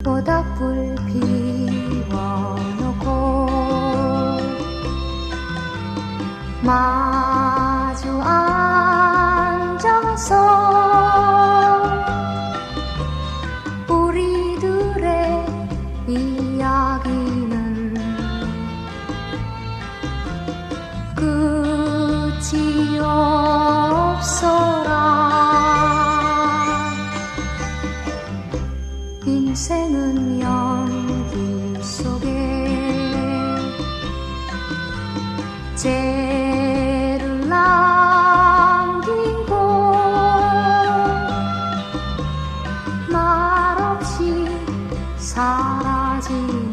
모닥불 피워놓고 마주 앉아서 우리들의 이야기는 끝이 없어라. 인생은 연기 속에 죄를 남기고 말없이 사라진